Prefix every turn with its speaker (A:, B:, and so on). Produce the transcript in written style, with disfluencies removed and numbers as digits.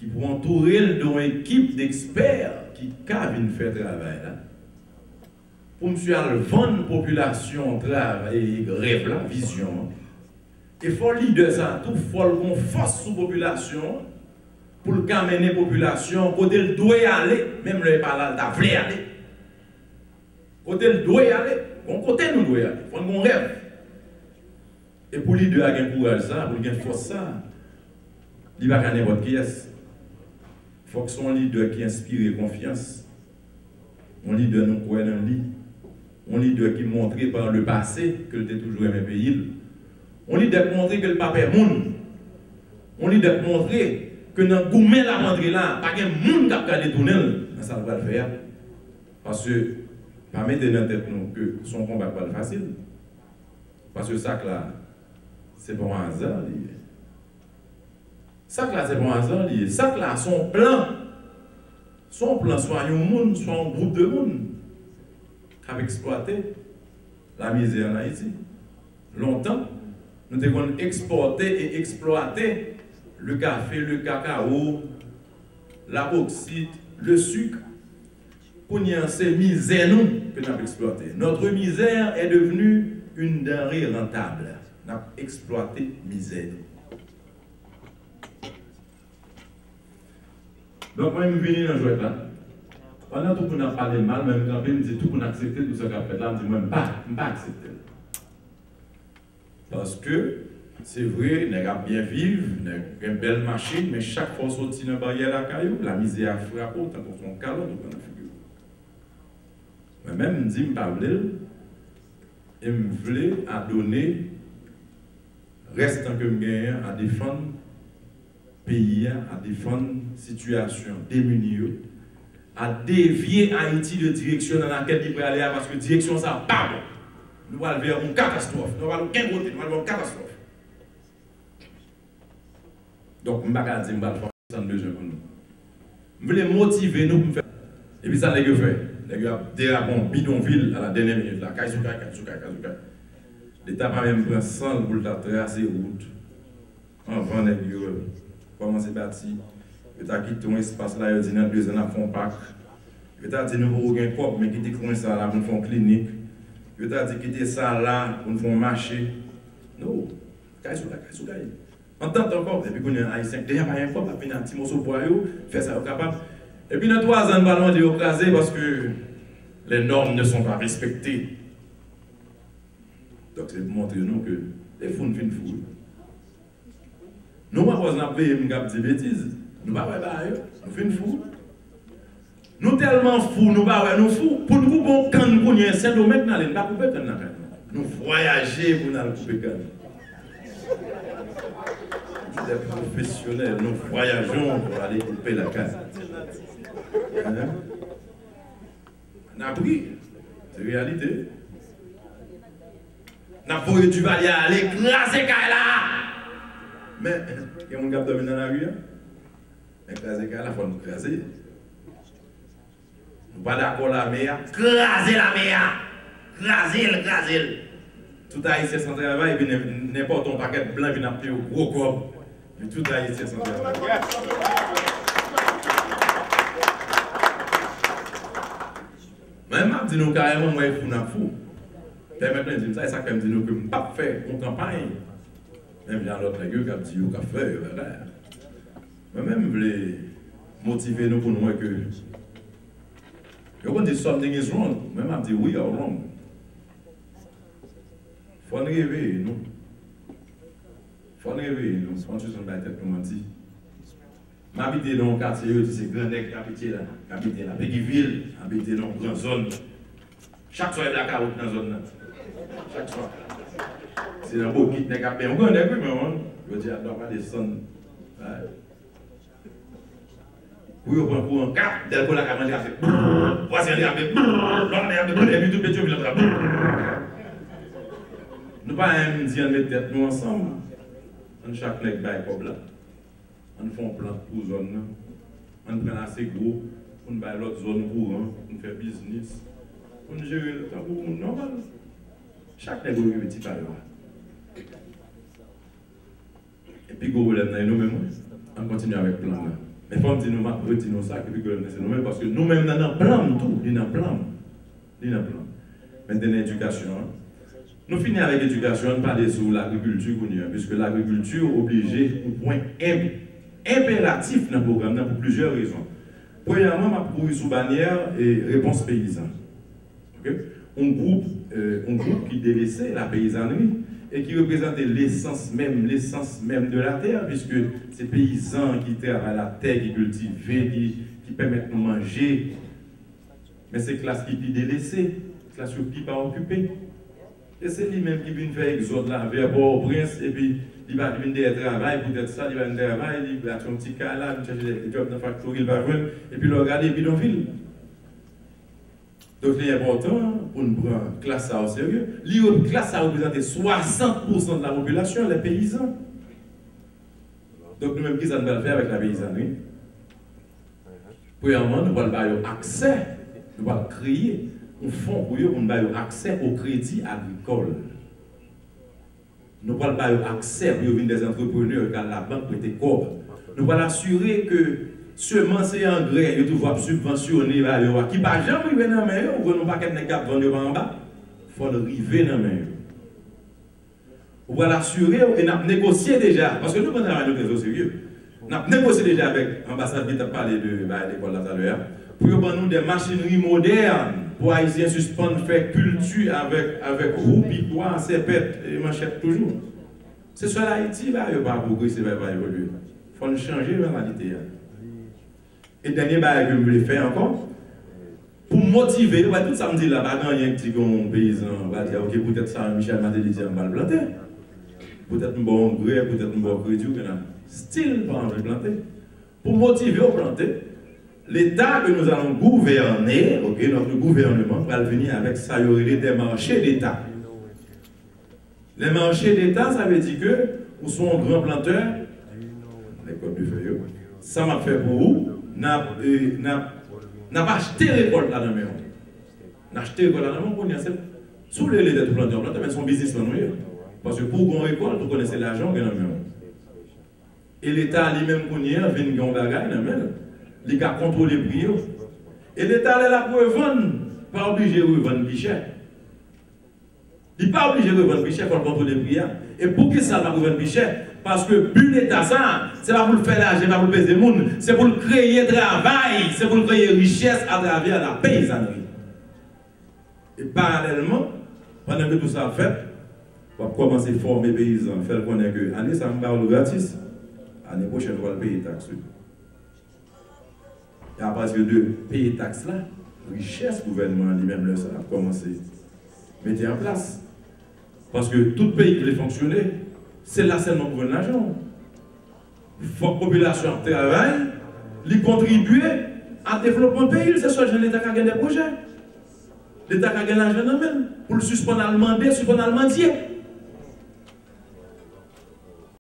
A: qui pour entourer d'une équipe d'experts qui viennent faire travail là. Pour monsieur vendre la population travail rêve la vision. Il faut leader ça tout, il faut qu'on force sur la population pour le amener la population côté elle doit aller, même le pas là, il voulait aller. Côté elle doit aller, côté nous doit aller, il faut qu'on rêve. Et pour lui, il a un courage, ça, pour lui, il force ça. Il va gagner votre pièce. Il faut que son leader qui inspire confiance. Un leader nous croit dans lui. Un leader qui montre par le passé que était toujours aimé pays. Un leader qui montre que le papa est monde. Un leader qui montre que dans le gourmet la rentrer là, pas de monde qui a détourné. Ça va le faire. Parce que, pas mettre dans la tête nous que son combat n'est pas facile. Parce que ça là, c'est pas un hasard. Ça là, c'est pas un hasard. Ça là, son plan, soit un monde, soit un groupe de monde qui a exploité la misère en Haïti. Longtemps, nous devons exporter et exploiter le café, le cacao, la bauxite, le sucre. Pour nous, c'est misère nous que nous avons exploité. Notre misère est devenue une denrée rentable. Nous avons exploité misère. Donc, moi, je suis venu dans le jeu là. Pendant tout le monde a parlé mal, même quand il me dit tout le monde a accepté tout ce qu'on a fait là, je dis, moi, je ne vais pas accepter. Parce que, c'est vrai, nous avons bien vivre, nous avons une belle machine, mais chaque fois qu'on sortit dans la barrière à la caillou, la misère a frappé, tant qu'on son calot, tout qu'on a figuré. Moi-même, je me dis, je ne parle et je voulais à donner, restant que je gagne, à défendre le pays, à défendre la situation démunie, à dévier Haïti de direction dans laquelle il peut aller, parce que direction ça, pas bon. Nous allons vers une catastrophe. Nous allons vers une catastrophe. Donc, je ne vais pas dire que je vais faire ça besoin pour nous. Je voulais motiver nous pour faire. Et puis ça, les gars fait. Les gars dérapent bidonville à la dernière minute. Là, Kaisuka. L'État va même prendre 100 pour tracer la route. Avant, les gars, commencer à bâtir. L'État quitte un espace là, il dit dans 2 ans, on font pack. L'État dit nous avons un corps, mais quitter ça là pour faire une clinique. L'État dit quitter ça là pour faire un marché. Non, Kaisuka. En tant encore, et puis qu'on est haïtien, déjà pas un fois, puis un petit morceau pour eux, faire ça capable. Et puis dans 3 ans, nous allons dire écraser parce que les normes ne sont pas respectées. Donc c'est pour montrer nous que les fous ne finissent fous. Nous ne pouvons pas payer une gamme de bêtises. Nous ne pouvons pas nous finissons fous. Nous tellement fous, nous ne pouvons pas nous fous. Pour nous couper quand nous connaissons un certain domaine, nous ne pouvons pas couper quand nous voyager pour nous couper quand des professionnels, nous voyageons pour aller couper la case. On a pris, c'est la réalité. On a pris du valier à aller écraser là. Mais, il y a un gars qui dans la rue. Écraser là, il faut nous écraser. Nous ne sommes pas d'accord la mer. Écraser la mer. Écraser. Tout haïtien sans travail, et puis n'importe un paquet blanc qui n'a plus au gros corps. Tout haïtien sans travail. Même je dis nous carrément, moi, il faut nous fou. Permettez-moi de dire ça, ça me dit nous que je ne peux pas faire une campagne. Même il y a l'autre qui a dit qu'il a fait. Moi-même, je voulais motiver nous pour nous que. Quand on dit something is wrong, même je dis we are wrong. Il faut nous réveiller, nous. Il faut nous réveiller, nous. C'est pas juste une tête pour mentir. J'habite dans un quartier, c'est grand nègre qui habite là. J'habite là, Péguiville, j'habite dans une grande zone. Chaque soir, il y a la carotte dans la zone. Chaque soir. C'est un beau kit, nègre. Mais on grand nègre, mais je veux dire, il ne doit pas descendre. Oui, on prend pour un cap, dès qu'on a commencé à faire. Voici un diable. Et puis tout petit, on vient nous pas un dire mettre tête nous ensemble. On chaque nègre bail comme là. On fait un plan pour zone. On prend assez gros pour faire l'autre zone pour faire business. On gérer le temps pour nous normal. Chaque nègre est petit par là. Et puis, nous-mêmes, on continue avec le plan là. Mais il faut me dire, nous retenons ça, que c'est nous-mêmes, parce que nous-mêmes, nous avons plan tout, nous avons plan. Maintenant, l'éducation. Nous finissons avec l'éducation, nous parlons sur l'agriculture, puisque l'agriculture est obligée, un point impératif dans le programme, pour plusieurs raisons. Premièrement, je vais sous bannière et réponse paysanne. Okay? Un groupe qui délaissait la paysannerie et qui représentait l'essence même de la terre, puisque ces paysans qui travaillent la terre, qui cultivent, qui permettent de manger. Mais c'est classe qui est délaissée, classe qui n'est pas occupée. Et c'est lui-même qui vient faire exode là, vers Port-au-Prince, et puis il va venir travailler, peut-être ça, il va venir travailler, il va faire un petit cas là, il va chercher des jobs dans la factory, il va venir, et puis il va regarder les bidonvilles. Donc, il est important pour nous prendre classe ça au sérieux. La classe ça représente 60% de la population, les paysans. Donc, nous-mêmes, qu'est-ce qu'on va faire avec la paysannerie? Premièrement, nous allons avoir accès, nous allons créer un fonds pour nous avoir accès au crédit agricole. Nous allons avoir accès pour venir des entrepreneurs car la banque peut être corps. Nous allons assurer que semences et engrais, ils doivent subventionner, qui ne va jamais arriver dans la main, ou ne pas qu'elle ne cap vendre en bas, il faut le arriver dans la main. On va l'assurer et nous négocier déjà, parce que nous, on a un sérieux. Nous avons négocié déjà avec l'ambassade qui a parlé de l'école là tout à l'heure, pour nous des machineries modernes, pour Haïtiens suspendre, faire culture avec roue, piquois, sépète et manchette toujours. C'est sur l'Haïti là, il n'y a pas progresser, il va pas évoluer. Il faut changer la réalité. Et le dernier bail que je voulais faire encore, pour motiver, tout ça me dit là, il y a un petit paysan, on va dire, ok, peut-être ça, Michel Matéli dit, on va le planter. Peut-être un bon engrais, peut-être un bon crédit, style, pas envie de planter. Pour motiver au planter, l'État que nous allons gouverner, ok, notre gouvernement va venir avec ça, il y aurait des marchés d'État. Les marchés d'État, ça veut dire que, vous sont un grand planteur, les codes de feuilles, ça m'a fait pour vous. N'a pas acheté récolte là dans le maison. N'a acheté récolte là dans le maison, sous les de planteurs, mais son business là. Parce que pour qu'on récolte, vous connaissez l'argent dans le maison. Et l'État lui-même qu'on y a, vient de bagaille dans le maison. Il a contrôlé le prix. Et l'État est là pour vendre, pas obligé de vendre plus cher. Il n'est pas obligé de vendre plus cher pour contrôler le prix. Et pour qui ça va vendre plus cher? Parce que le but de l'État, c'est pas pour faire l'argent, c'est pas pour peser le monde, c'est pour créer travail, c'est pour créer richesse à travers la paysannerie. Et parallèlement, pendant que tout ça fait, on va commencer à former les paysans, faire connaître que l'année, ça va me gratis, l'année prochaine, on va payer taxes. Et à partir de payer taxes là, la richesse du gouvernement lui-même, là, ça a commencé à mettre en place. Parce que tout pays qui fonctionner, c'est là seulement pour l'argent. Il faut que la population travaille, lui contribuer à développer un pays. C'est ça que l'État a gagné des projets. L'État a gagné l'argent même. Pour le suspendre à demander, suspendre à demander.